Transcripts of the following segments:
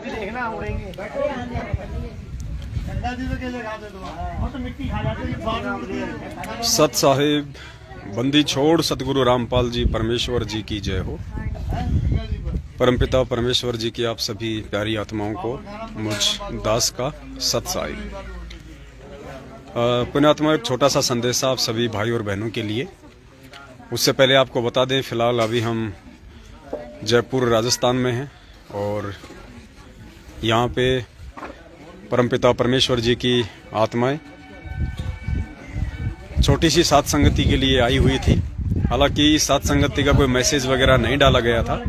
देखना उड़ेंगे। सत साहिब बंदी छोड़ सतगुरु रामपाल जी परमेश्वर जी की जय हो। परमपिता परमेश्वर जी की आप सभी प्यारी आत्माओं को मुझ दास का सत साहिब। पुण्यात्मा, एक छोटा सा संदेश आप सभी भाई और बहनों के लिए। उससे पहले आपको बता दें, फिलहाल अभी हम जयपुर राजस्थान में हैं और यहाँ पे परमपिता परमेश्वर जी की आत्माएं छोटी सी सात संगति के लिए आई हुई थी। हालांकि सात संगति का कोई मैसेज वगैरह नहीं डाला गया था,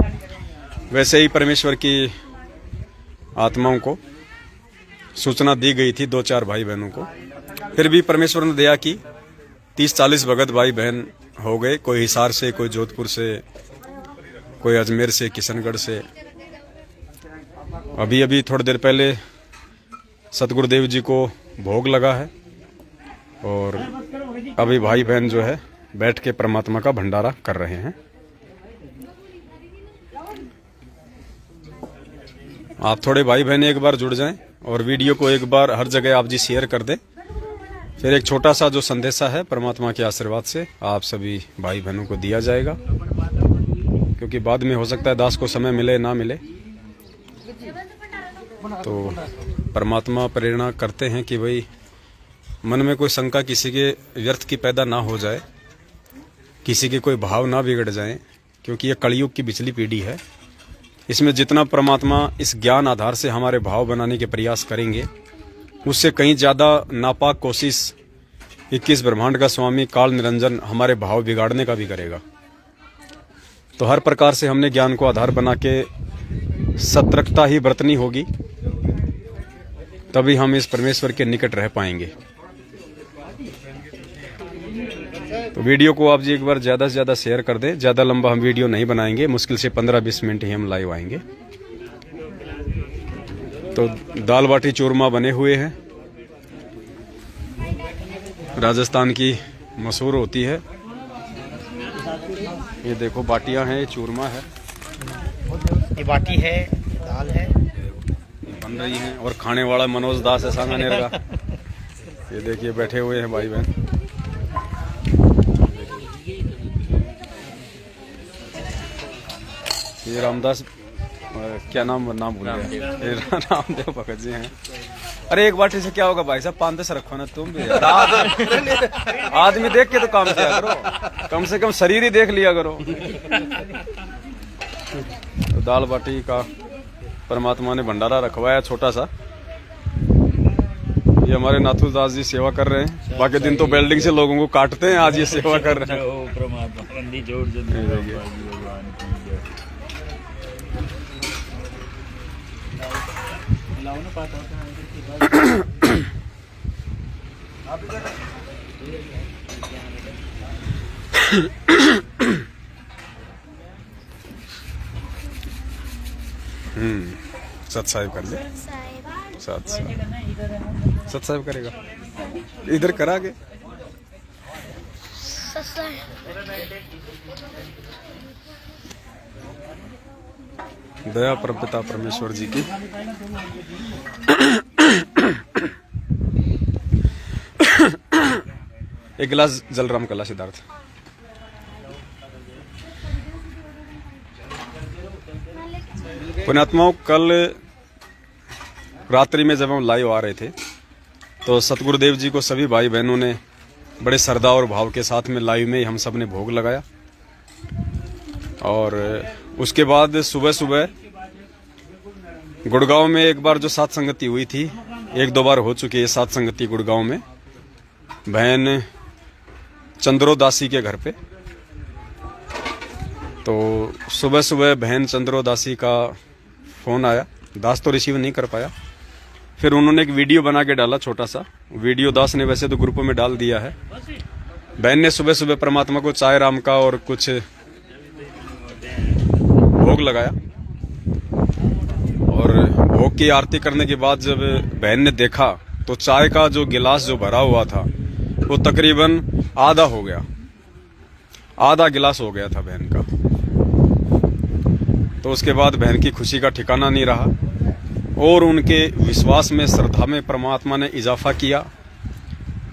वैसे ही परमेश्वर की आत्माओं को सूचना दी गई थी 2-4 भाई बहनों को। फिर भी परमेश्वर ने दया की, 30-40 भगत भाई बहन हो गए। कोई हिसार से, कोई जोधपुर से, कोई अजमेर से, किशनगढ़ से। अभी थोड़ी देर पहले सतगुरुदेव जी को भोग लगा है और अभी भाई बहन जो है बैठ के परमात्मा का भंडारा कर रहे हैं। आप थोड़े भाई बहन एक बार जुड़ जाएं और वीडियो को एक बार हर जगह आप जी शेयर कर दें। फिर एक छोटा सा जो संदेशा है परमात्मा के आशीर्वाद से आप सभी भाई बहनों को दिया जाएगा, क्योंकि बाद में हो सकता है दास को समय मिले ना मिले। तो परमात्मा प्रेरणा करते हैं कि भाई मन में कोई शंका किसी के व्यर्थ की पैदा ना हो जाए, किसी के कोई भाव ना बिगड़ जाए, क्योंकि ये कलयुग की बिचली पीढ़ी है। इसमें जितना परमात्मा इस ज्ञान आधार से हमारे भाव बनाने के प्रयास करेंगे, उससे कहीं ज़्यादा नापाक कोशिश 21 ब्रह्मांड का स्वामी काल निरंजन हमारे भाव बिगाड़ने का भी करेगा। तो हर प्रकार से हमने ज्ञान को आधार बना के सतर्कता ही बरतनी होगी, तभी हम इस परमेश्वर के निकट रह पाएंगे। तो वीडियो को आप जी एक बार ज़्यादा से ज़्यादा शेयर कर दें। ज़्यादा लंबा हम वीडियो नहीं बनाएंगे, मुश्किल से 15-20 मिनट ही हम लाइव आएंगे। तो दाल बाटी चूरमा बने हुए हैं, राजस्थान की मशहूर होती है। ये देखो बाटियां हैं, ये चूरमा है, ये बाटी है, दाल है, बन रही हैं। और खाने वाला मनोज दास है सांगानेर का। ये देखिए बैठे हुए हैं भाई बहन। ये रामदास, क्या नाम भूल गया, रामदेव भगत जी हैं। अरे एक बाटी से क्या होगा भाई साहब, 5-10 रखो ना तुम भी। आदमी देख के तो काम किया करो, कम से कम शरीर ही देख लिया करो। तो दाल बाटी का परमात्मा ने भंडारा रखवाया छोटा सा। ये हमारे नाथू दास जी सेवा कर रहे हैं। बाकी दिन तो बिल्डिंग से लोगों को काटते हैं, आज ये सेवा कर रहे हैं। सत साहिब कर ले, सत साहिब करेगा, इधर करा के दया परमपिता परमेश्वर जी की। एक गिलास जलराम कला सिद्धार्थ। पुण्यात्माओं, कल रात्रि में जब हम लाइव आ रहे थे तो सतगुरुदेव जी को सभी भाई बहनों ने बड़े श्रद्धा और भाव के साथ में लाइव में हम सब ने भोग लगाया। और उसके बाद सुबह सुबह गुड़गांव में एक बार जो सात संगति हुई थी, 1-2 बार हो चुकी है सात संगति गुड़गांव में, बहन चंद्रोदासी के घर पे। तो सुबह सुबह बहन चंद्रोदासी का फोन आया, दास तो रिसीव नहीं कर पाया। फिर उन्होंने एक वीडियो बना के डाला, छोटा सा वीडियो दास ने वैसे तो ग्रुप में डाल दिया है। बहन ने सुबह सुबह परमात्मा को चाय राम का और कुछ भोग लगाया और भोग की आरती करने के बाद जब बहन ने देखा तो चाय का जो गिलास जो भरा हुआ था वो तकरीबन आधा हो गया, आधा गिलास हो गया था बहन का। तो उसके बाद बहन की खुशी का ठिकाना नहीं रहा। और उनके विश्वास में, श्रद्धा में परमात्मा ने इजाफा किया।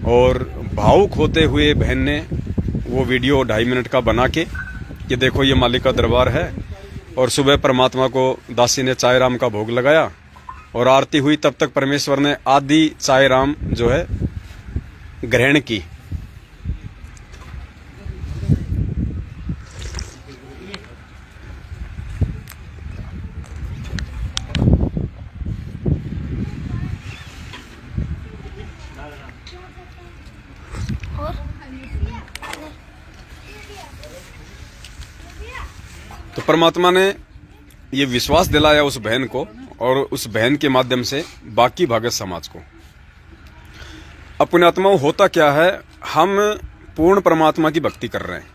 और भावुक होते हुए बहन ने वो वीडियो 2.5 मिनट का बना के कि देखो ये मालिक का दरबार है। और सुबह परमात्मा को दासी ने चाय राम का भोग लगाया और आरती हुई, तब तक परमेश्वर ने आधी चाय राम जो है ग्रहण की। तो परमात्मा ने ये विश्वास दिलाया उस बहन को और उस बहन के माध्यम से बाकी भगत समाज को। अब पुण्यात्माओं, होता क्या है, हम पूर्ण परमात्मा की भक्ति कर रहे हैं,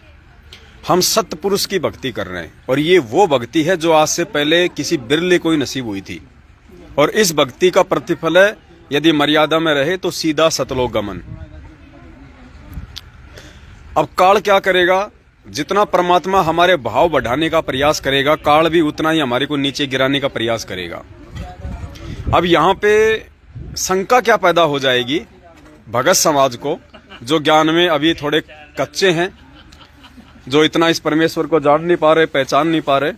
हम सत्य पुरुष की भक्ति कर रहे हैं। और ये वो भक्ति है जो आज से पहले किसी बिरले को ही नसीब हुई थी। और इस भक्ति का प्रतिफल है, यदि मर्यादा में रहे तो सीधा सतलोक गमन। अब काल क्या करेगा, जितना परमात्मा हमारे भाव बढ़ाने का प्रयास करेगा, काल भी उतना ही हमारे को नीचे गिराने का प्रयास करेगा। अब यहाँ पे शंका क्या पैदा हो जाएगी भगत समाज को, जो ज्ञान में अभी थोड़े कच्चे हैं, जो इतना इस परमेश्वर को जान नहीं पा रहे, पहचान नहीं पा रहे।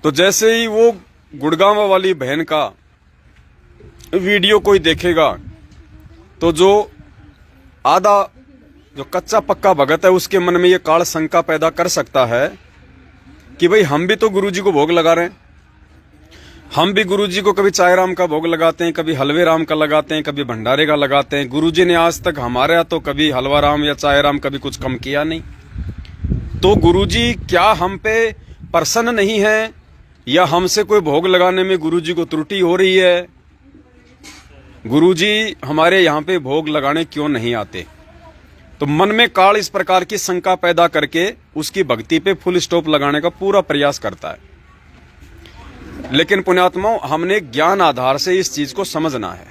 तो जैसे ही वो गुड़गांव वाली बहन का वीडियो कोई देखेगा, तो जो आधा जो कच्चा पक्का भगत है उसके मन में ये काल शंका पैदा कर सकता है कि भाई हम भी तो गुरुजी को भोग लगा रहे हैं, हम भी गुरुजी को कभी चाय राम का भोग लगाते हैं, कभी हलवे राम का लगाते हैं, कभी भंडारे का लगाते हैं। गुरुजी ने आज तक हमारे यहाँ तो कभी हलवा राम या चाय राम कभी कुछ कम किया नहीं। तो गुरुजी क्या हम पे प्रसन्न नहीं है, या हमसे कोई भोग लगाने में गुरुजी को त्रुटि हो रही है? गुरुजी हमारे यहाँ पे भोग लगाने क्यों नहीं आते? तो मन में काल इस प्रकार की शंका पैदा करके उसकी भक्ति पे फुल स्टॉप लगाने का पूरा प्रयास करता है। लेकिन पुण्यात्माओं, हमने ज्ञान आधार से इस चीज को समझना है।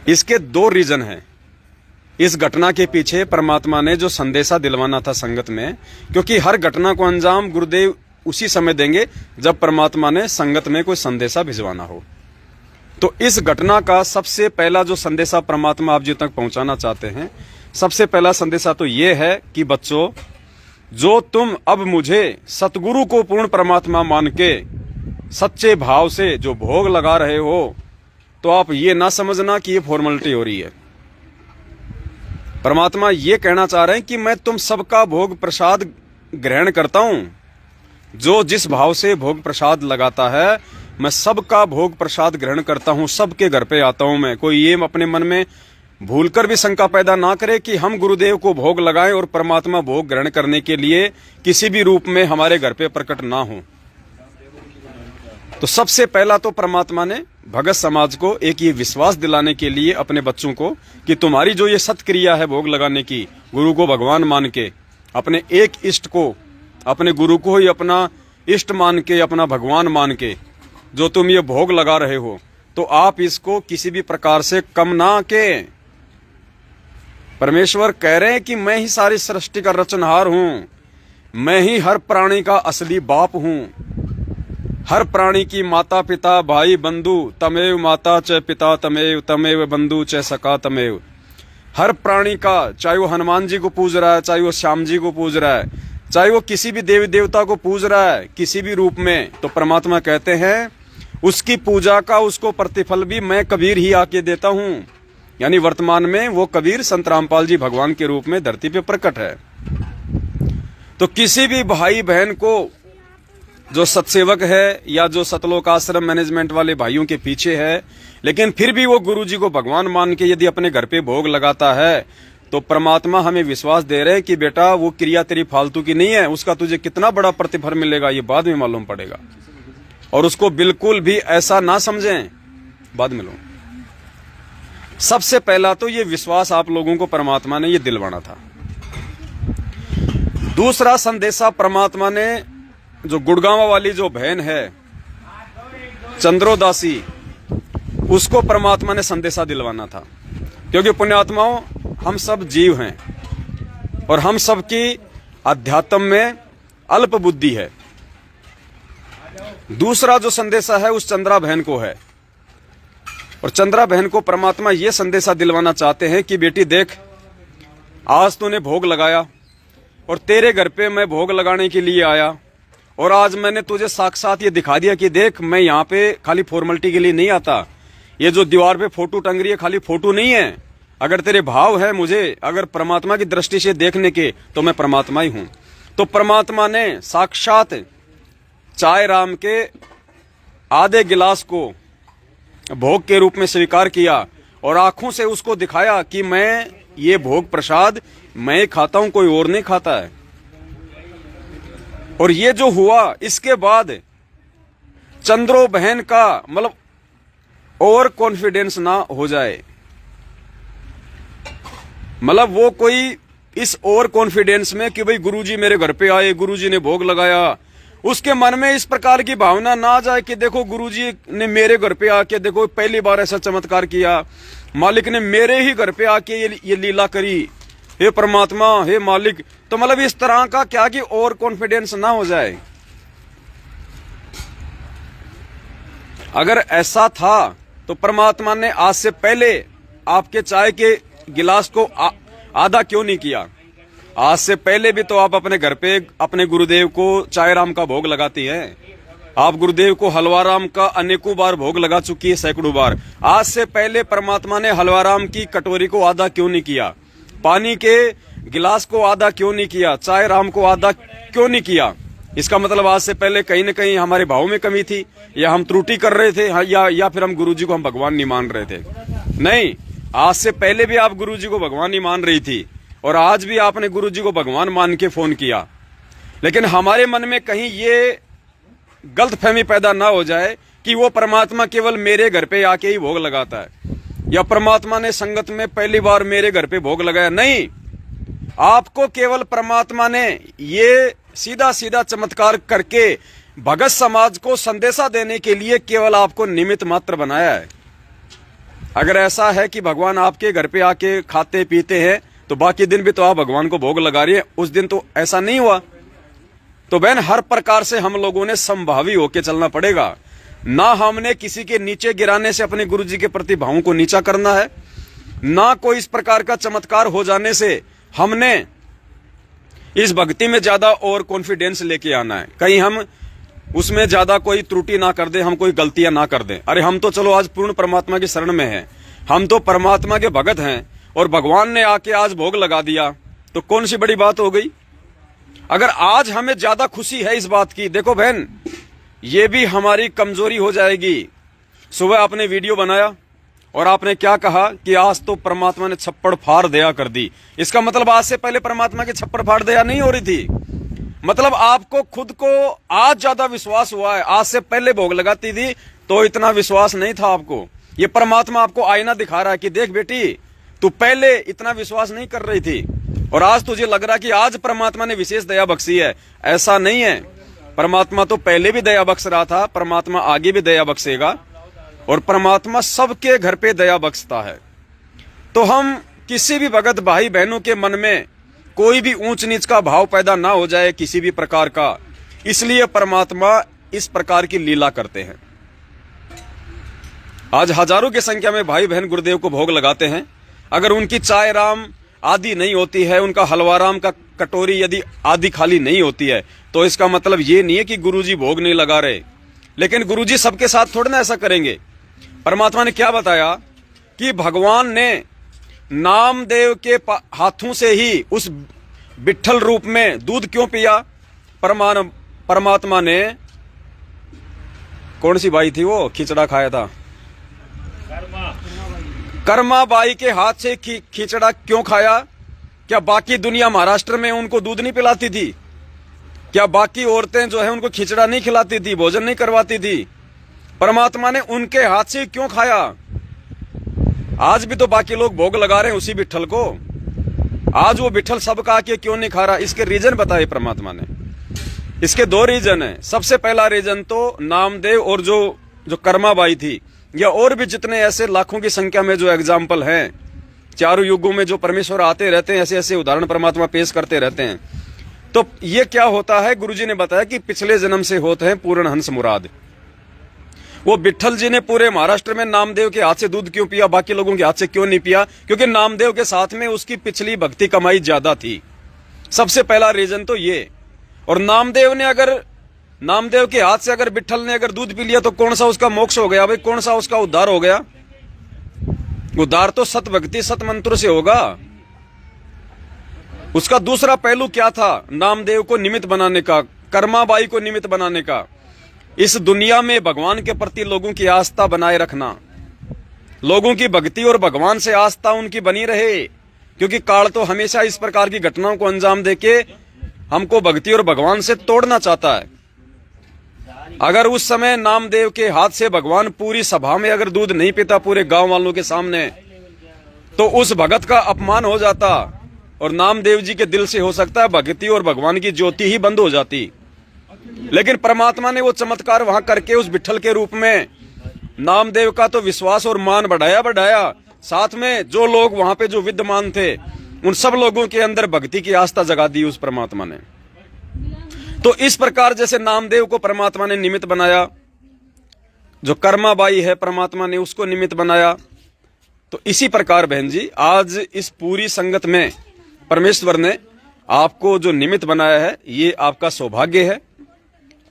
इसके 2 रीजन हैं। इस घटना के पीछे परमात्मा ने जो संदेशा दिलवाना था संगत में, क्योंकि हर घटना को अंजाम गुरुदेव उसी समय देंगे जब परमात्मा ने संगत में कोई संदेशा भिजवाना हो। तो इस घटना का सबसे पहला जो संदेशा परमात्मा आप जी तक पहुंचाना चाहते हैं, सबसे पहला संदेशा तो ये है कि बच्चों, जो तुम अब मुझे सतगुरु को पूर्ण परमात्मा मान के सच्चे भाव से जो भोग लगा रहे हो, तो आप ये ना समझना कि ये फॉर्मेलिटी हो रही है। परमात्मा ये कहना चाह रहे हैं कि मैं तुम सबका भोग प्रसाद ग्रहण करता हूं। जो जिस भाव से भोग प्रसाद लगाता है, मैं सबका भोग प्रसाद ग्रहण करता हूं, सबके घर पे आता हूं मैं। कोई ये अपने मन में भूलकर भी शंका पैदा ना करे कि हम गुरुदेव को भोग लगाएं और परमात्मा भोग ग्रहण करने के लिए किसी भी रूप में हमारे घर पे प्रकट ना हो। तो सबसे पहला तो परमात्मा ने भगत समाज को एक ये विश्वास दिलाने के लिए अपने बच्चों को कि तुम्हारी जो ये सत्क्रिया है भोग लगाने की, गुरु को भगवान मान के, अपने एक इष्ट को, अपने गुरु को ही अपना इष्ट मान के, अपना भगवान मान के जो तुम ये भोग लगा रहे हो, तो आप इसको किसी भी प्रकार से कम ना के। परमेश्वर कह रहे हैं कि मैं ही सारी सृष्टि का रचनहार हूं, मैं ही हर प्राणी का असली बाप हूं। हर प्राणी की माता पिता भाई बंधु तमेव, माता च पिता तमेव, तमेव बंधु च सखा तमेव। हर प्राणी का, चाहे वो हनुमान जी को पूज रहा है, चाहे वो श्याम जी को पूज रहा है, चाहे वो किसी भी देवी देवता को पूज रहा है किसी भी रूप में, तो परमात्मा कहते हैं उसकी पूजा का उसको प्रतिफल भी मैं कबीर ही आके देता हूं। यानी वर्तमान में वो कबीर संत रामपाल जी भगवान के रूप में धरती पे प्रकट है। तो किसी भी भाई बहन को जो सत्सेवक है या जो सतलोक आश्रम मैनेजमेंट वाले भाइयों के पीछे है, लेकिन फिर भी वो गुरुजी को भगवान मान के यदि अपने घर पे भोग लगाता है, तो परमात्मा हमें विश्वास दे रहे हैं कि बेटा वो क्रिया तेरी फालतू की नहीं है, उसका तुझे कितना बड़ा प्रतिफल मिलेगा ये बाद में मालूम पड़ेगा। और उसको बिल्कुल भी ऐसा ना समझें, बाद में लो। सबसे पहला तो ये विश्वास आप लोगों को परमात्मा ने ये दिलवाना था। दूसरा संदेशा परमात्मा ने जो गुड़गांव वाली जो बहन है चंद्रोदासी, उसको परमात्मा ने संदेशा दिलवाना था। क्योंकि पुण्यात्माओं, हम सब जीव हैं और हम सब की अध्यात्म में अल्प बुद्धि है। दूसरा जो संदेशा है उस चंद्रा बहन को है, और चंद्रा बहन को परमात्मा ये संदेशा दिलवाना चाहते हैं कि बेटी देख, आज तूने भोग लगाया और तेरे घर पे मैं भोग लगाने के लिए आया, और आज मैंने तुझे साक्षात ये दिखा दिया कि देख, मैं यहाँ पे खाली फॉर्मेलिटी के लिए नहीं आता। ये जो दीवार पे फोटो टंग रही है खाली फोटो नहीं है। अगर तेरे भाव है मुझे अगर परमात्मा की दृष्टि से देखने के, तो मैं परमात्मा ही हूं। तो परमात्मा ने साक्षात चाय राम के आधे गिलास को भोग के रूप में स्वीकार किया और आंखों से उसको दिखाया कि मैं ये भोग प्रसाद मैं खाता हूं, कोई और नहीं खाता है। और ये जो हुआ, इसके बाद चंद्रो बहन का मतलब और कॉन्फिडेंस ना हो जाए, मतलब वो कोई इस और कॉन्फिडेंस में कि भाई गुरुजी मेरे घर पे आए, गुरुजी ने भोग लगाया, उसके मन में इस प्रकार की भावना ना आ जाए कि देखो गुरुजी ने मेरे घर पे आके देखो पहली बार ऐसा चमत्कार किया, मालिक ने मेरे ही घर पे आके ये लीला करी, हे परमात्मा, हे मालिक। तो मतलब इस तरह का क्या कि और कॉन्फिडेंस ना हो जाए। अगर ऐसा था तो परमात्मा ने आज से पहले आपके चाय के गिलास को आधा क्यों नहीं किया? आज से पहले भी तो आप अपने घर पे अपने गुरुदेव को चाय राम का भोग लगाती हैं। आप गुरुदेव को हलवाराम का अनेकों बार भोग लगा चुकी है, सैकड़ों बार। आज से पहले परमात्मा ने हलवाराम की कटोरी को आधा क्यों नहीं किया? पानी के गिलास को आधा क्यों नहीं किया? चाय राम को आधा क्यों नहीं किया? इसका मतलब आज से पहले कहीं न कहीं हमारे भाव में कमी थी, या हम त्रुटि कर रहे थे, या फिर हम गुरुजी को हम भगवान नहीं मान रहे थे। नहीं, आज से पहले भी आप गुरुजी को भगवान नहीं मान रही थी, और आज भी आपने गुरुजी को भगवान मान के फोन किया। लेकिन हमारे मन में कहीं ये गलतफहमी पैदा ना हो जाए कि वो परमात्मा केवल मेरे घर पे आके ही भोग लगाता है, या परमात्मा ने संगत में पहली बार मेरे घर पे भोग लगाया। नहीं, आपको केवल परमात्मा ने ये सीधा सीधा चमत्कार करके भगत समाज को संदेशा देने के लिए केवल आपको निमित्त मात्र बनाया है। अगर ऐसा है कि भगवान आपके घर पे आके खाते पीते हैं, तो बाकी दिन भी तो आप भगवान को भोग लगा रही है, उस दिन तो ऐसा नहीं हुआ। तो बहन, हर प्रकार से हम लोगों ने संभावी होके चलना पड़ेगा। ना हमने किसी के नीचे गिराने से अपने गुरुजी के प्रति भावों को नीचा करना है, ना कोई इस प्रकार का चमत्कार हो जाने से हमने इस भक्ति में ज्यादा और कॉन्फिडेंस लेके आना है, कहीं हम उसमें ज्यादा कोई त्रुटि ना कर दे, हम कोई गलतियां ना कर दें। अरे हम तो चलो आज पूर्ण परमात्मा की शरण में हैं, हम तो परमात्मा के भगत हैं, और भगवान ने आके आज भोग लगा दिया, तो कौन सी बड़ी बात हो गई? अगर आज हमें ज्यादा खुशी है इस बात की, देखो बहन, ये भी हमारी कमजोरी हो जाएगी। सुबह आपने वीडियो बनाया और आपने क्या कहा कि आज तो परमात्मा ने छप्पड़ फाड़ दया कर दी। इसका मतलब आज से पहले परमात्मा की छप्पड़ फाड़ दया नहीं हो रही थी। मतलब आपको खुद को आज ज्यादा विश्वास हुआ है, आज से पहले भोग लगाती थी तो इतना विश्वास नहीं था आपको। ये परमात्मा आपको आईना दिखा रहा है कि देख बेटी, तू पहले इतना विश्वास नहीं कर रही थी, और आज तुझे लग रहा कि आज परमात्मा ने विशेष दया बख्शी है। ऐसा नहीं है, परमात्मा तो पहले भी दया बख्श रहा था, परमात्मा आगे भी दया बख्शेगा, और परमात्मा सबके घर पे दया बख्शता है। तो हम किसी भी भगत भाई बहनों के मन में कोई भी ऊंच नीच का भाव पैदा ना हो जाए किसी भी प्रकार का, इसलिए परमात्मा इस प्रकार की लीला करते हैं। आज हजारों की संख्या में भाई बहन गुरुदेव को भोग लगाते हैं। अगर उनकी चाय राम आदि नहीं होती है, उनका हलवा राम का कटोरी यदि आदि खाली नहीं होती है, तो इसका मतलब ये नहीं है कि गुरुजी भोग नहीं लगा रहे। लेकिन गुरुजी सबके साथ थोड़ा ना ऐसा करेंगे। परमात्मा ने क्या बताया कि भगवान ने नामदेव के हाथों से ही उस विठल रूप में दूध क्यों पिया? परमात्मा ने, कौन सी बाई थी वो खिचड़ा खाया था? कर्मा बाई के हाथ से खिचड़ा क्यों खाया? क्या बाकी दुनिया महाराष्ट्र में उनको दूध नहीं पिलाती थी? क्या बाकी औरतें जो है उनको खिचड़ा नहीं खिलाती थी, भोजन नहीं करवाती थी? परमात्मा ने उनके हाथ से क्यों खाया? आज भी तो बाकी लोग भोग लगा रहे हैं उसी विठल को, आज वो विठल सबका आके क्यों नहीं खा रहा? इसके रीजन बताए परमात्मा ने। इसके दो रीजन है। सबसे पहला रीजन तो नामदेव और जो कर्माबाई थी, या और भी जितने ऐसे लाखों की संख्या में जो एग्जाम्पल हैं, चारों युगों में जो परमेश्वर आते रहते हैं, ऐसे ऐसे उदाहरण परमात्मा पेश करते रहते हैं। तो ये क्या होता है, गुरुजी ने बताया कि पिछले जन्म से होते हैं पूर्ण हंस मुराद। वो विट्ठल जी ने पूरे महाराष्ट्र में नामदेव के हाथ से दूध क्यों पिया, बाकी लोगों के हाथ से क्यों नहीं पिया? क्योंकि नामदेव के साथ में उसकी पिछली भक्ति कमाई ज्यादा थी। सबसे पहला रीजन तो ये। और नामदेव के हाथ से अगर विट्ठल ने अगर दूध पी लिया तो कौन सा उसका मोक्ष हो गया भाई, कौन सा उसका उद्धार हो गया? उद्धार तो सत भक्ति सत मंत्र से होगा। उसका दूसरा पहलू क्या था? नामदेव को निमित्त बनाने का, कर्माबाई को निमित्त बनाने का, इस दुनिया में भगवान के प्रति लोगों की आस्था बनाए रखना, लोगों की भक्ति और भगवान से आस्था उनकी बनी रहे। क्योंकि काल तो हमेशा इस प्रकार की घटनाओं को अंजाम देके हमको भक्ति और भगवान से तोड़ना चाहता है। अगर उस समय नामदेव के हाथ से भगवान पूरी सभा में अगर दूध नहीं पीता पूरे गांव वालों के सामने, तो उस भगत का अपमान हो जाता और नामदेव जी के दिल से हो सकता है भक्ति और भगवान की ज्योति ही बंद हो जाती। लेकिन परमात्मा ने वो चमत्कार वहां करके उस विट्ठल के रूप में नामदेव का तो विश्वास और मान बढ़ाया, साथ में जो लोग वहां पे जो विद्यमान थे उन सब लोगों के अंदर भक्ति की आस्था जगा दी उस परमात्मा ने। तो इस प्रकार जैसे नामदेव को परमात्मा ने निमित्त बनाया, जो कर्माबाई है परमात्मा ने उसको निमित्त बनाया, तो इसी प्रकार बहन जी आज इस पूरी संगत में परमेश्वर ने आपको जो निमित्त बनाया है, ये आपका सौभाग्य है,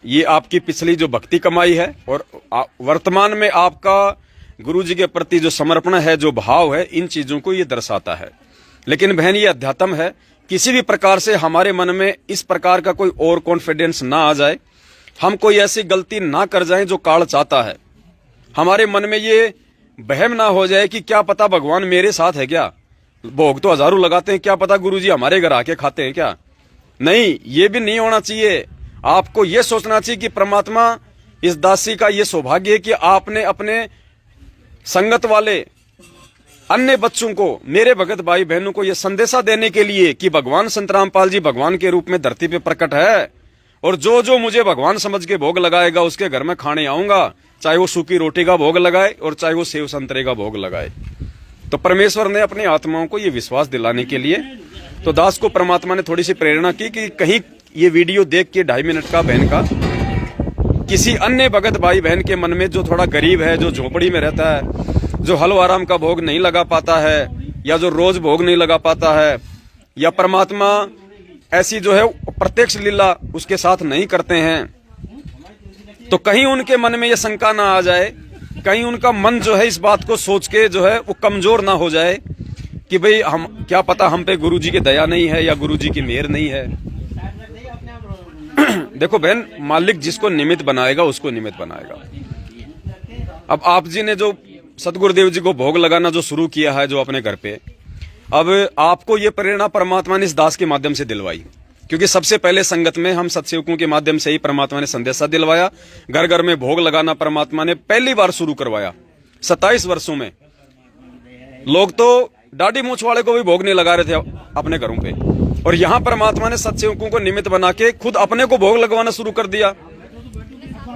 ये आपकी पिछली जो भक्ति कमाई है और वर्तमान में आपका गुरु जी के प्रति जो समर्पण है, जो भाव है, इन चीजों को ये दर्शाता है। लेकिन बहन ये अध्यात्म है, किसी भी प्रकार से हमारे मन में इस प्रकार का कोई और कॉन्फिडेंस ना आ जाए, हम कोई ऐसी गलती ना कर जाएं जो काल चाहता है। हमारे मन में ये वहम ना हो जाए कि क्या पता भगवान मेरे साथ है क्या, भोग तो हजारों लगाते हैं, क्या पता गुरुजी हमारे घर आके खाते हैं क्या। नहीं, ये भी नहीं होना चाहिए। आपको ये सोचना चाहिए कि परमात्मा इस दासी का ये सौभाग्य है कि आपने अपने संगत वाले अन्य बच्चों को, मेरे भगत भाई बहनों को ये संदेशा देने के लिए कि भगवान संत रामपाल जी भगवान के रूप में धरती पे प्रकट है और जो जो मुझे भगवान समझ के भोग लगाएगा उसके घर में खाने आऊंगा, चाहे वो सूखी रोटी का भोग लगाए और चाहे वो सेव संतरे का भोग लगाए। तो परमेश्वर ने अपनी आत्माओं को ये विश्वास दिलाने के लिए तो दास को परमात्मा ने थोड़ी सी प्रेरणा की कि कहीं ये वीडियो देख के 2.5 मिनट का बहन का किसी अन्य भगत भाई बहन के मन में, जो थोड़ा गरीब है, जो झोपड़ी में रहता है, जो हलो आराम का भोग नहीं लगा पाता है या जो रोज भोग नहीं लगा पाता है, या परमात्मा ऐसी जो है प्रत्यक्ष लीला उसके साथ नहीं करते हैं, तो कहीं उनके मन में ये शंका ना आ जाए, कहीं उनका मन जो है इस बात को सोच के जो है वो कमजोर ना हो जाए कि भाई हम क्या पता हम पे गुरुजी की दया नहीं है या गुरुजी की मेहर नहीं है। देखो बहन, मालिक जिसको निमित्त बनाएगा उसको निमित्त बनाएगा। अब आप जी ने जो सतगुरुदेव जी को भोग लगाना जो शुरू किया है जो अपने घर पे, अब आपको ये प्रेरणा परमात्मा ने इस दास के माध्यम से दिलवाई, क्योंकि सबसे पहले संगत में हम सत्सेवकों के माध्यम से ही परमात्मा ने संदेशा दिलवाया। घर घर में भोग लगाना परमात्मा ने पहली बार शुरू करवाया। 27 वर्षों में लोग तो दाढ़ी मूछ वाले को भी भोग नहीं लगा रहे थे अपने घरों पे, और यहां परमात्मा ने सत्सेवकों को निमित्त बना के खुद अपने को भोग लगवाना शुरू कर दिया।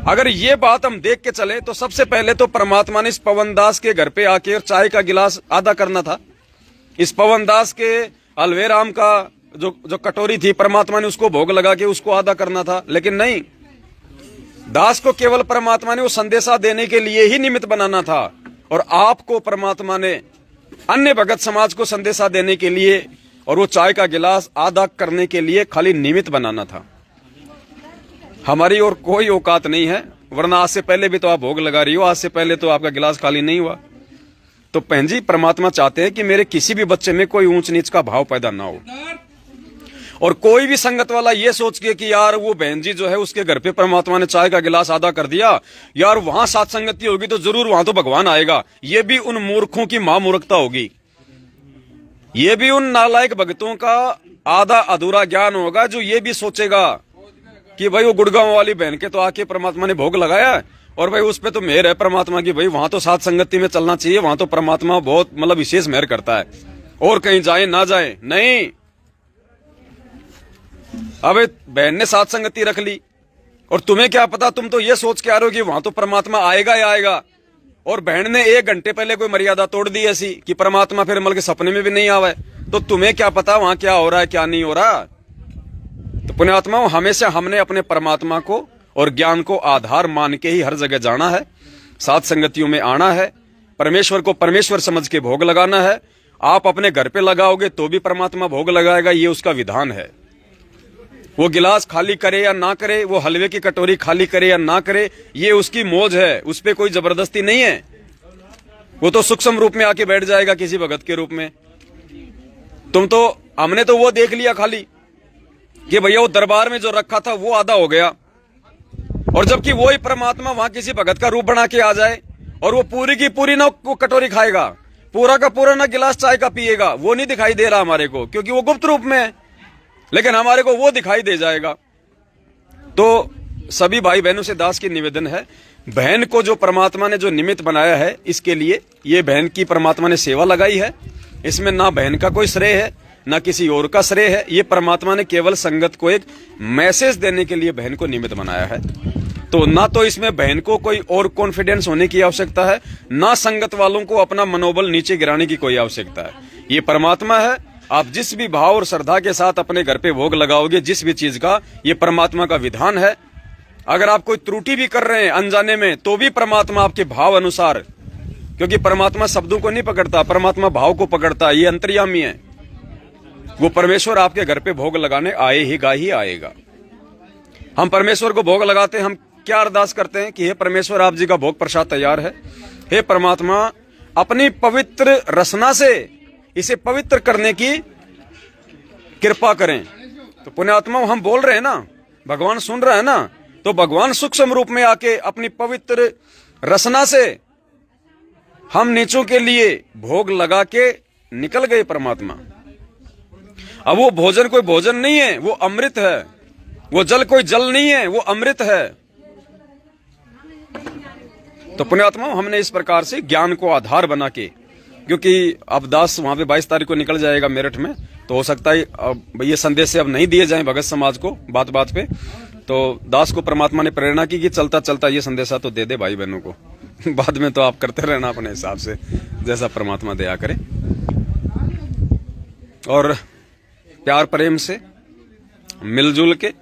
अगर ये बात हम देख के चले तो सबसे पहले तो परमात्मा ने इस पवन दास के घर पे आके और चाय का गिलास आधा करना था। इस पवन दास के अलवेराम का जो कटोरी थी परमात्मा ने उसको भोग लगा के उसको आधा करना था, लेकिन नहीं, दास को केवल परमात्मा ने वो संदेशा देने के लिए ही निमित्त बनाना था और आपको परमात्मा ने अन्य भगत समाज को संदेशा देने के लिए और वो चाय का गिलास आधा करने के लिए खाली निमित्त बनाना था। हमारी और कोई औकात नहीं है, वरना आज से पहले भी तो आप भोग लगा रही हो, आज से पहले तो आपका गिलास खाली नहीं हुआ। तो बहन जी परमात्मा चाहते हैं कि मेरे किसी भी बच्चे में कोई ऊंच नीच का भाव पैदा ना हो, और कोई भी संगत वाला ये सोच के कि यार वो बहन जी जो है उसके घर पे परमात्मा ने चाय का गिलास आधा कर दिया, यार वहां सात संगति होगी तो जरूर वहां तो भगवान आएगा, ये भी उन मूर्खों की महामूर्खता होगी। ये भी उन नालायक भक्तों का आधा अधूरा ज्ञान होगा जो ये भी सोचेगा कि भाई वो गुड़गांव वाली बहन के तो आके परमात्मा ने भोग लगाया और भाई उस पे तो मेहर है परमात्मा की, भाई वहां तो सात संगति में चलना चाहिए, वहां तो परमात्मा बहुत मतलब विशेष मेहर करता है, और कहीं जाए ना जाए। नहीं, अबे बहन ने सात संगति रख ली और तुम्हें क्या पता, तुम तो ये सोच के आ रहे हो कि वहां तो परमात्मा आएगा ही आएगा, और बहन ने 1 घंटे पहले कोई मर्यादा तोड़ दी ऐसी कि परमात्मा फिर मल के सपने में भी नहीं आवे, तो तुम्हें क्या पता वहां क्या हो रहा है क्या नहीं हो रहा। तो पुण्यात्माओं, हमेशा हमने अपने परमात्मा को और ज्ञान को आधार मान के ही हर जगह जाना है, साथ संगतियों में आना है, परमेश्वर को परमेश्वर समझ के भोग लगाना है। आप अपने घर पे लगाओगे तो भी परमात्मा भोग लगाएगा, ये उसका विधान है। वो गिलास खाली करे या ना करे, वो हलवे की कटोरी खाली करे या ना करे, ये उसकी मौज है, उस पर कोई जबरदस्ती नहीं है। वो तो सूक्ष्म रूप में आके बैठ जाएगा किसी भगत के रूप में। हमने तो वो देख लिया खाली कि भैया वो दरबार में जो रखा था वो आधा हो गया, और जबकि वो ही परमात्मा वहां किसी भगत का रूप बना के आ जाए और वो पूरी की पूरी ना वो कटोरी खाएगा, पूरा का पूरा ना गिलास चाय का पिएगा, वो नहीं दिखाई दे रहा हमारे को, क्योंकि वो गुप्त रूप में है, लेकिन हमारे को वो दिखाई दे जाएगा। तो सभी भाई बहनों से दास की निवेदन है, बहन को जो परमात्मा ने जो निमित्त बनाया है, इसके लिए ये बहन की परमात्मा ने सेवा लगाई है। इसमें ना बहन का कोई श्रेय है ना किसी और का श्रेय है, ये परमात्मा ने केवल संगत को एक मैसेज देने के लिए बहन को निमित्त बनाया है। तो ना तो इसमें बहन को कोई और कॉन्फिडेंस होने की आवश्यकता है, ना संगत वालों को अपना मनोबल नीचे गिराने की कोई आवश्यकता है। ये परमात्मा है, आप जिस भी भाव और श्रद्धा के साथ अपने घर पे भोग लगाओगे जिस भी चीज का, ये परमात्मा का विधान है। अगर आप कोई त्रुटि भी कर रहे हैं अनजाने में, तो भी परमात्मा आपके भाव अनुसार, क्योंकि परमात्मा शब्दों को नहीं पकड़ता, परमात्मा भाव को पकड़ता है, ये अंतर्यामी है। वो परमेश्वर आपके घर पे भोग लगाने आएगा ही आएगा। हम परमेश्वर को भोग लगाते हैं, हम क्या अरदास करते हैं कि हे परमेश्वर, आप जी का भोग प्रसाद तैयार है, हे परमात्मा अपनी पवित्र रसना से इसे पवित्र करने की कृपा करें। तो पुण्यात्मा, हम बोल रहे हैं ना, भगवान सुन रहा है ना, तो भगवान सूक्ष्म रूप में आके अपनी पवित्र रसना से हम नीचों के लिए भोग लगा के निकल गए परमात्मा। अब वो भोजन कोई भोजन नहीं है, वो अमृत है। वो जल कोई जल नहीं है, वो अमृत है। तो पुण्यात्मा, हमने इस प्रकार से ज्ञान को आधार बना के, क्योंकि अब दास वहां पे 22 तारीख को निकल जाएगा मेरठ में, तो हो सकता है अब ये संदेश से अब नहीं दिए जाएं भगत समाज को बात बात पे। तो दास को परमात्मा ने प्रेरणा की कि चलता चलता ये संदेशा तो दे दे भाई बहनों को, बाद में तो आप करते रहना अपने हिसाब से, जैसा परमात्मा दया करे। और प्यार प्रेम से मिलजुल के,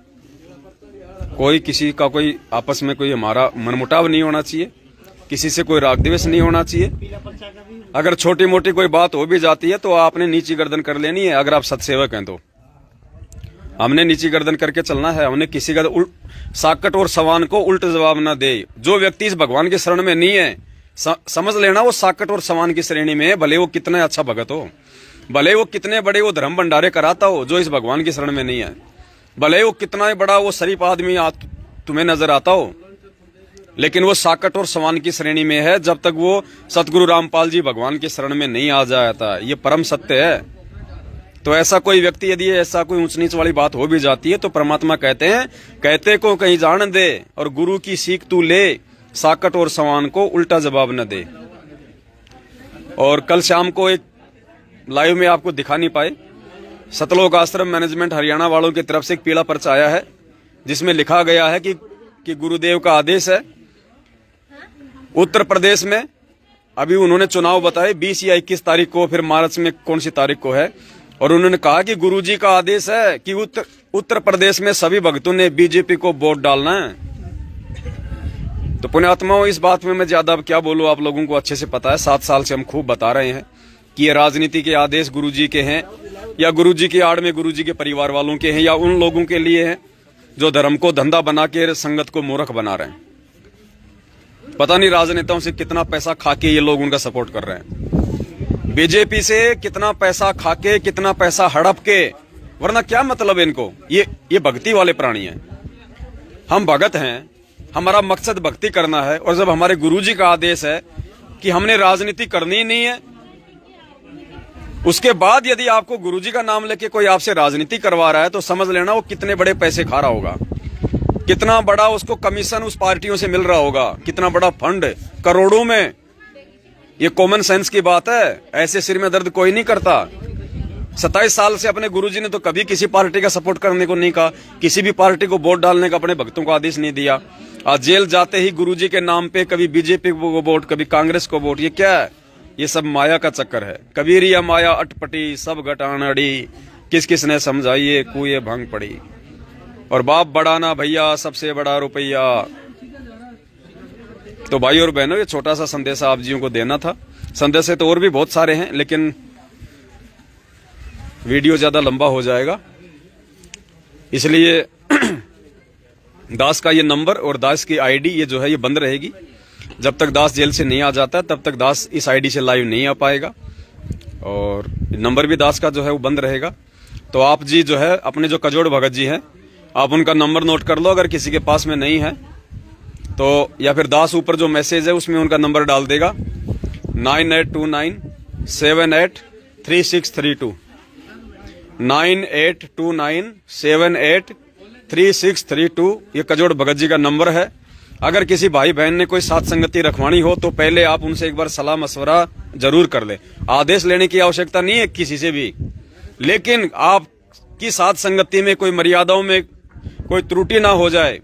कोई किसी का कोई आपस में कोई हमारा मनमुटाव नहीं होना चाहिए, किसी से कोई राग द्वेष नहीं होना चाहिए। अगर छोटी मोटी कोई बात हो भी जाती है तो आपने नीची गर्दन कर लेनी है। अगर आप सत्सेवक हैं तो हमने नीची गर्दन करके चलना है। हमने किसी का साकट और सवान को उल्ट जवाब ना दे। जो व्यक्ति इस भगवान की शरण में नहीं है, समझ लेना वो साकट और सवान की श्रेणी में है, भले वो कितना अच्छा भगत हो, भले वो कितने बड़े वो धर्म भंडारे कराता हो, जो इस भगवान की शरण में नहीं है, भले वो कितना बड़ा वो शरीफ आदमी तुम्हें नजर आता हो, लेकिन वो साकट और सवान की श्रेणी में है जब तक वो सतगुरु रामपाल जी भगवान की शरण में नहीं आ जाता। ये परम सत्य है। तो ऐसा कोई व्यक्ति यदि ऐसा कोई ऊंच नीच वाली बात हो भी जाती है तो परमात्मा कहते हैं, कहते को कहीं जान दे और गुरु की सीख तू ले, साकट और सवान को उल्टा जवाब न दे। और कल शाम को एक लाइव में आपको दिखा नहीं पाए, सतलोक आश्रम मैनेजमेंट हरियाणा वालों की तरफ से एक पीला पर्चा आया है जिसमें लिखा गया है कि गुरुदेव का आदेश है। उत्तर प्रदेश में अभी उन्होंने चुनाव बताए 20 या 21 तारीख को, फिर मार्च में कौन सी तारीख को है, और उन्होंने कहा कि गुरुजी का आदेश है कि उत्तर प्रदेश में सभी भक्तों ने बीजेपी को वोट डालना है। तो पुण्यात्माओं, इस बात में मैं ज्यादा अब क्या बोलूं, आप लोगों को अच्छे से पता है। 7 साल से हम खूब बता रहे हैं कि ये राजनीति के आदेश गुरुजी के हैं या गुरुजी की आड़ में गुरुजी के परिवार वालों के हैं या उन लोगों के लिए हैं जो धर्म को धंधा बना के संगत को मूर्ख बना रहे हैं। पता नहीं राजनेताओं से कितना पैसा खा के ये लोग उनका सपोर्ट कर रहे हैं, बीजेपी से कितना पैसा खा के, कितना पैसा हड़प के, वरना क्या मतलब है इनको। ये भक्ति वाले प्राणी हैं। हम भगत हैं, हमारा मकसद भक्ति करना है, और जब हमारे गुरुजी का आदेश है कि हमने राजनीति करनी ही नहीं है, उसके बाद यदि आपको गुरुजी का नाम लेके कोई आपसे राजनीति करवा रहा है तो समझ लेना वो कितने बड़े पैसे खा रहा होगा, कितना बड़ा उसको कमीशन उस पार्टियों से मिल रहा होगा, कितना बड़ा फंड, करोड़ों में। ये कॉमन सेंस की बात है, ऐसे सिर में दर्द कोई नहीं करता। 27 साल से अपने गुरुजी ने तो कभी किसी पार्टी का सपोर्ट करने को नहीं कहा, किसी भी पार्टी को वोट डालने का अपने भक्तों को आदेश नहीं दिया। आज जेल जाते ही गुरुजी के नाम पे कभी बीजेपी को वोट, कभी कांग्रेस को वोट। ये क्या है? ये सब माया का चक्कर है। कबीरिया माया अटपटी सब घटान अड़ी, किस किस ने समझाइए कुए भांग पड़ी। और बाप बड़ा ना भैया, सबसे बड़ा रुपया। तो भाई और बहनों, ये छोटा सा संदेश आप जियों को देना था। संदेश तो और भी बहुत सारे हैं, लेकिन वीडियो ज्यादा लंबा हो जाएगा, इसलिए दास का ये नंबर और दास की आईडी ये जो है ये बंद रहेगी। जब तक दास जेल से नहीं आ जाता तब तक दास इस आईडी से लाइव नहीं आ पाएगा, और नंबर भी दास का जो है वो बंद रहेगा। तो आप जी जो है अपने जो कजोड़ भगत जी हैं, आप उनका नंबर नोट कर लो, अगर किसी के पास में नहीं है तो, या फिर दास ऊपर जो मैसेज है उसमें उनका नंबर डाल देगा 9829783632 9829783632। ये कजोड़ भगत जी का नंबर है। अगर किसी भाई बहन ने कोई साथ संगति रखवानी हो तो पहले आप उनसे एक बार सलाह मशवरा जरूर कर ले। आदेश लेने की आवश्यकता नहीं है किसी से भी, लेकिन आपकी साथ संगति में कोई मर्यादाओं में कोई त्रुटि ना हो जाए,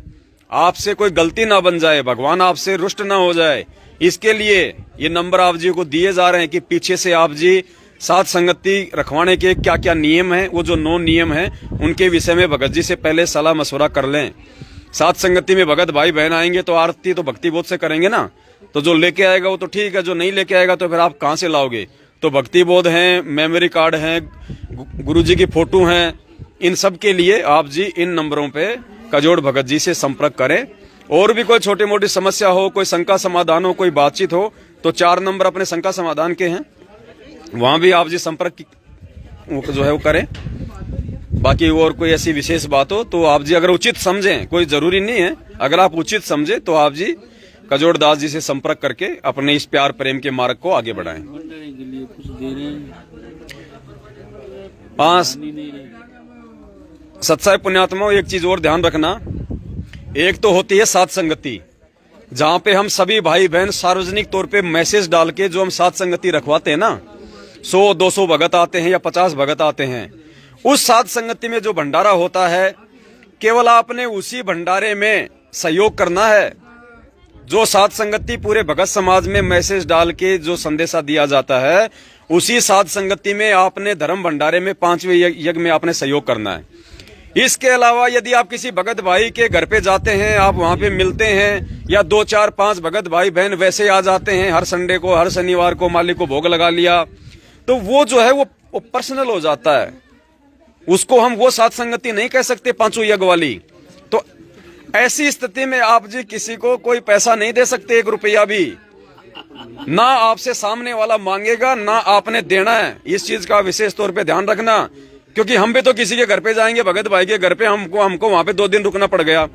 आपसे कोई गलती ना बन जाए, भगवान आपसे रुष्ट ना हो जाए, इसके लिए ये नंबर आप जी को दिए जा रहे हैं कि पीछे से आप जी साथ संगति रखवाने के क्या क्या नियम हैं, वो जो 9 नियम हैं उनके विषय में भगत जी से पहले सलाह मशवरा कर लें। साथ संगति में भगत भाई बहन आएंगे तो आरती तो भक्ति बोध से करेंगे ना, तो जो लेके आएगा वो तो ठीक है, जो नहीं लेके आएगा तो फिर आप कहां से लाओगे। तो भक्ति बोध है, मेमोरी कार्ड है, गुरु जी की फोटो है, इन सब के लिए आप जी इन नंबरों पे कजोड़ भगत जी से संपर्क करें। और भी कोई छोटी मोटी समस्या हो, कोई शंका समाधान हो, कोई बातचीत हो, तो 4 नंबर अपने शंका समाधान के हैं, वहां भी आप जी संपर्क जो है वो करें। बाकी और कोई ऐसी विशेष बात हो तो आप जी अगर उचित समझें, कोई जरूरी नहीं है, अगर आप उचित समझे तो आप जी कजोड़ दास जी से संपर्क करके अपने इस प्यार प्रेम के मार्ग को आगे बढ़ाएं। हाँ सत्साई पुण्यात्माओं, एक चीज और ध्यान रखना, एक तो होती है साथ संगति, जहां पे हम सभी भाई बहन सार्वजनिक तौर पे मैसेज डाल के जो हम साथ संगति रखवाते हैं ना, 100-200 भगत आते हैं या 50 भगत आते हैं, उस साथ संगति में जो भंडारा होता है केवल आपने उसी भंडारे में सहयोग करना है। जो साथ संगति पूरे भगत समाज में मैसेज डाल के जो संदेशा दिया जाता है, उसी साथ संगति में आपने धर्म भंडारे में 5वें यज्ञ में आपने सहयोग करना है। इसके अलावा यदि आप किसी भगत भाई के घर पे जाते हैं, आप वहां पे मिलते हैं, या 2, 4, 5 भगत भाई बहन वैसे आ जाते हैं, हर संडे को हर शनिवार को मालिक को भोग लगा लिया, तो वो जो है वो पर्सनल हो जाता है, उसको हम वो साथ संगति नहीं कह सकते 5 यज्ञ वाली। तो ऐसी स्थिति में आप जी किसी को कोई पैसा नहीं दे सकते, 1 रुपया भी, ना आपसे सामने वाला मांगेगा ना आपने देना है। इस चीज का विशेष तौर पे ध्यान रखना, क्योंकि हम भी तो किसी के घर पे जाएंगे, भगत भाई के घर पे, हमको वहां पे 2 दिन रुकना पड़ गया,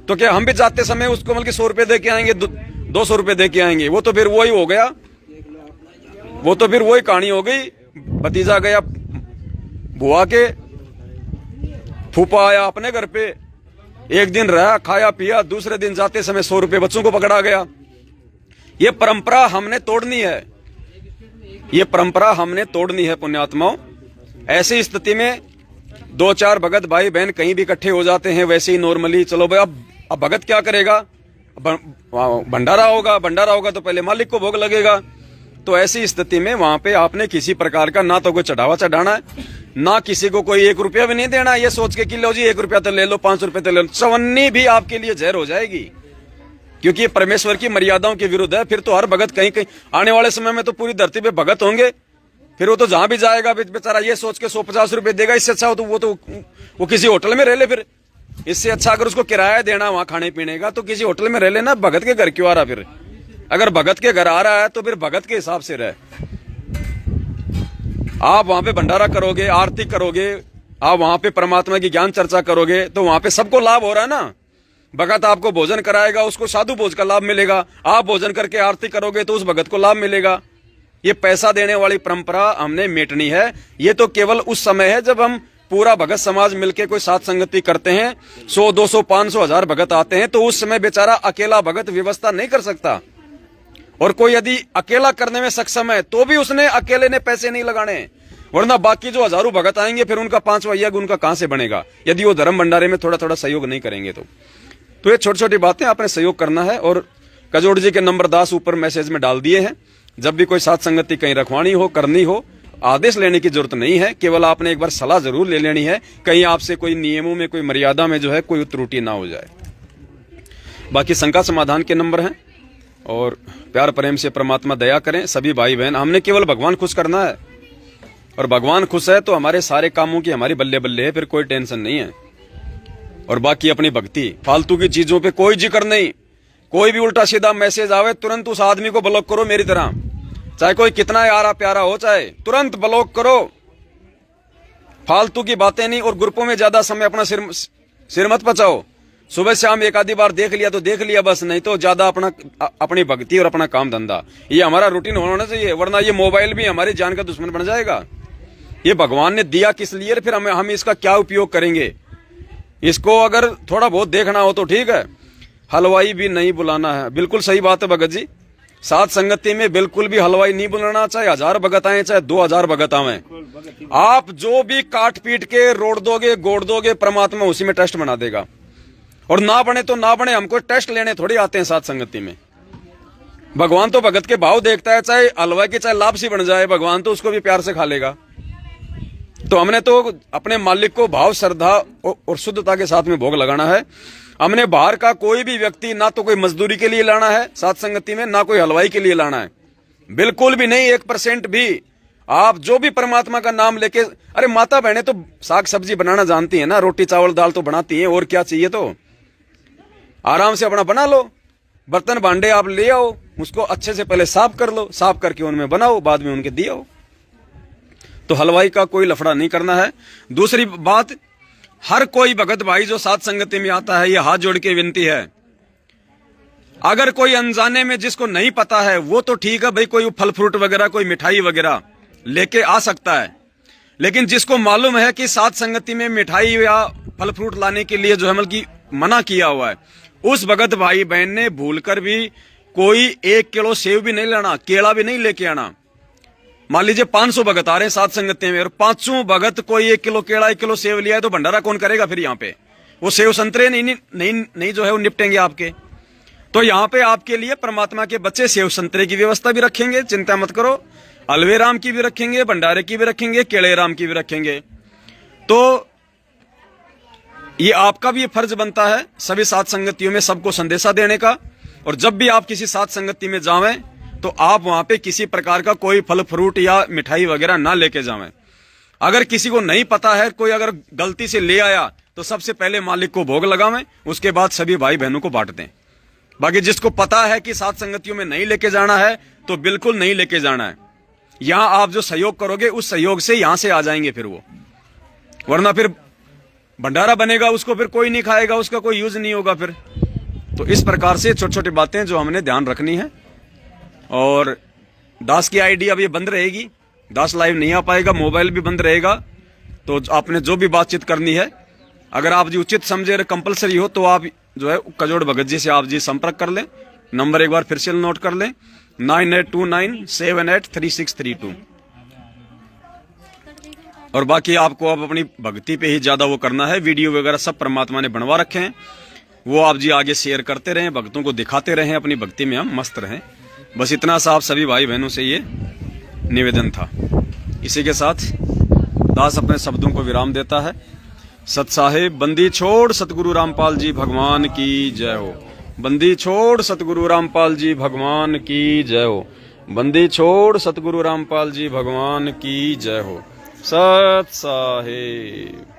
तो क्या हम भी जाते समय उसको बल्कि 100 रुपए दे के आएंगे, 200 रुपए दे के आएंगे? वो तो फिर वही हो गया, वो तो फिर वही कहानी हो गई। भतीजा गया बुआ के, फूफा आया अपने घर पे, 1 दिन रहा, खाया पिया, दूसरे दिन जाते समय 100 रुपए बच्चों को पकड़ा गया। ये परंपरा हमने तोड़नी है, ये परंपरा हमने तोड़नी है पुण्यात्माओं। ऐसी स्थिति में 2-4 भगत भाई बहन कहीं भी इकट्ठे हो जाते हैं वैसे ही नॉर्मली, चलो भाई अब भगत क्या करेगा, भंडारा होगा तो पहले मालिक को भोग लगेगा। तो ऐसी स्थिति में वहां पे आपने किसी प्रकार का ना तो कोई चढ़ावा चढ़ाना है, ना किसी को कोई 1 रुपया भी नहीं देना, ये सोच के कि लो जी 1 रुपया तो ले लो, 5 रुपये तो ले लो, चवन्नी भी आपके लिए जहर हो जाएगी, क्योंकि ये परमेश्वर की मर्यादाओं के विरुद्ध है। फिर तो हर भगत कहीं कहीं आने वाले समय में तो पूरी धरती पे भगत होंगे, फिर वो तो जहां भी जाएगा बेचारा ये सोच के 150 रुपए देगा, इससे अच्छा हो तो वो किसी होटल में रह ले। फिर इससे अच्छा अगर उसको किराया देना वहां खाने पीने का, तो किसी होटल में रह लेना, भगत के घर क्यों आ रहा? फिर अगर भगत के घर आ रहा है तो फिर भगत के हिसाब से रहे। आप वहां पे भंडारा करोगे, आरती करोगे, आप वहां पे परमात्मा की ज्ञान चर्चा करोगे, तो वहां पे सबको लाभ हो रहा है ना। भगत आपको भोजन कराएगा, उसको साधु भोज का लाभ मिलेगा, आप भोजन करके आरती करोगे तो उस भगत को लाभ मिलेगा। ये पैसा देने वाली परंपरा हमने मेटनी है। ये तो केवल उस समय है जब हम पूरा भगत समाज मिलके कोई साथ संगति करते हैं, 100, 200, 500, 1000 भगत आते हैं, तो उस समय बेचारा अकेला भगत व्यवस्था नहीं कर सकता। और कोई यदि अकेला करने में सक्षम है तो भी उसने अकेले ने पैसे नहीं लगाने, वरना बाकी जो हजारों भगत आएंगे फिर उनका 5वां यज्ञ उनका कहां से बनेगा यदि वो धर्म भंडारे में थोड़ा थोड़ा सहयोग नहीं करेंगे। तो ये छोटी छोटी बातें आपने सहयोग करना है। और कजोड़ जी के नंबर दास ऊपर मैसेज में डाल दिए हैं, जब भी कोई साथ संगति कहीं रखवानी हो, करनी हो, आदेश लेने की जरूरत नहीं है, केवल आपने एक बार सलाह जरूर ले लेनी है, कहीं आपसे कोई नियमों में, कोई मर्यादा में जो है कोई त्रुटि ना हो जाए। बाकी शंका समाधान के नंबर हैं, और प्यार प्रेम से परमात्मा दया करें सभी भाई बहन। हमने केवल भगवान खुश करना है, और भगवान खुश है तो हमारे सारे कामों की हमारी बल्ले बल्ले है, फिर कोई टेंशन नहीं है। और बाकी अपनी भक्ति, फालतू की चीजों पे कोई जिक्र नहीं। कोई भी उल्टा सीधा मैसेज आवे तुरंत उस आदमी को ब्लॉक करो, मेरी तरह, चाहे कोई कितना यारा प्यारा हो, चाहे तुरंत ब्लॉक करो। फालतू की बातें नहीं, और ग्रुपों में ज्यादा समय अपना सिर मत पचाओ। सुबह शाम एक आधी बार देख लिया तो देख लिया बस, नहीं तो ज्यादा अपनी भक्ति और अपना काम धंधा, ये हमारा रूटीन होना चाहिए, वरना ये मोबाइल भी हमारी जान का दुश्मन बन जाएगा। ये भगवान ने दिया किस लिए, फिर हम इसका क्या उपयोग करेंगे। इसको अगर थोड़ा बहुत देखना हो तो ठीक है, हलवाई भी नहीं बुलाना है। बिल्कुल सही बात है भगत जी, साथ संगति में बिल्कुल भी हलवाई नहीं बुलाना, चाहे 1000 भगत आए चाहे 2000 भगत आए। आप जो भी काट पीट के रोड दोगे, गोड़ दोगे, परमात्मा उसी में टेस्ट बना देगा। और ना बने तो ना बने, हमको टेस्ट लेने थोड़ी आते हैं साथ संगति में। भगवान तो भगत के भाव देखता है, चाहे हलवाई के चाहे लापसी बन जाए, भगवान तो उसको भी प्यार से खा लेगा। तो हमने तो अपने मालिक को भाव, श्रद्धा और शुद्धता के साथ में भोग लगाना है। हमने बाहर का कोई भी व्यक्ति ना तो कोई मजदूरी के लिए लाना है साथ संगति में, ना कोई हलवाई के लिए लाना है, बिल्कुल भी नहीं, 1% भी। आप जो भी परमात्मा का नाम लेके, अरे माता बहनें तो साग सब्जी बनाना जानती है ना, रोटी चावल दाल तो बनाती हैं, और क्या चाहिए। तो आराम से अपना बना लो, बर्तन भांडे आप ले आओ, उसको अच्छे से पहले साफ कर लो, साफ करके उनमें बनाओ, बाद में उनके दियो। तो हलवाई का कोई लफड़ा नहीं करना है। दूसरी बात, हर कोई भगत भाई जो साथ संगति में आता है, ये हाथ जोड़ के विनती है, अगर कोई अनजाने में जिसको नहीं पता है वो तो ठीक है भाई, कोई फल फ्रूट वगैरह, कोई मिठाई वगैरह लेके आ सकता है। लेकिन जिसको मालूम है कि साथ संगति में मिठाई या फल फ्रूट लाने के लिए जो है बल्कि मना किया हुआ है, उस भगत भाई बहन ने भूलकर भी कोई 1 किलो सेव भी नहीं लाना, केला भी नहीं लेके आना। मान लीजिए 500 भगत आ रहे हैं साथ संगति में, और 500 भगत कोई 1 किलो केला 1 किलो सेव लिया है, तो भंडारा कौन करेगा फिर। यहाँ पे वो सेव संतरे नहीं जो है वो निपटेंगे आपके। तो यहाँ पे आपके लिए परमात्मा के बच्चे सेव संतरे की व्यवस्था भी रखेंगे, चिंता मत करो। अलवे राम की भी रखेंगे, भंडारे की भी रखेंगे, केले राम की भी रखेंगे। तो ये आपका भी फर्ज बनता है सभी साथ संगतियों में सबको संदेशा देने का। और जब भी आप किसी साथ संगति में जावें तो आप वहां पे किसी प्रकार का कोई फल फ्रूट या मिठाई वगैरह ना लेके जावें। अगर किसी को नहीं पता है, कोई अगर गलती से ले आया, तो सबसे पहले मालिक को भोग लगावें, उसके बाद सभी भाई बहनों को बांट दें। बाकी जिसको पता है कि साथ संगतियों में नहीं लेके जाना है, तो बिल्कुल नहीं लेके जाना है। यहां आप जो सहयोग करोगे उस सहयोग से यहां से आ जाएंगे फिर वो, वरना फिर भंडारा बनेगा, उसको फिर कोई नहीं खाएगा, उसका कोई यूज नहीं होगा फिर। तो इस प्रकार से छोटी छोटी बातें जो हमने ध्यान रखनी है। और दास की आईडी अब ये बंद रहेगी, दास लाइव नहीं आ पाएगा, मोबाइल भी बंद रहेगा। तो आपने जो भी बातचीत करनी है, अगर आप जी उचित समझे और कंपलसरी हो, तो आप जो है कजोड़ भगत जी से आप जी संपर्क कर लें। नंबर एक बार फिर से नोट कर लें, 9829783632। और बाकी आपको अब अपनी भक्ति पे ही ज्यादा वो करना है। वीडियो वगैरह सब परमात्मा ने बनवा रखे हैं, वो आप जी आगे शेयर करते रहें, भक्तों को दिखाते रहें, अपनी भक्ति में हम मस्त रहें। बस इतना सा आप सभी भाई बहनों से ये निवेदन था। इसी के साथ दास अपने शब्दों को विराम देता है। सत साहेब बंदी छोड़ सतगुरु रामपाल जी भगवान की जय हो। बंदी छोड़ सतगुरु रामपाल जी भगवान की जय हो। बंदी छोड़ सतगुरु रामपाल जी भगवान की जय हो। सत साहेब।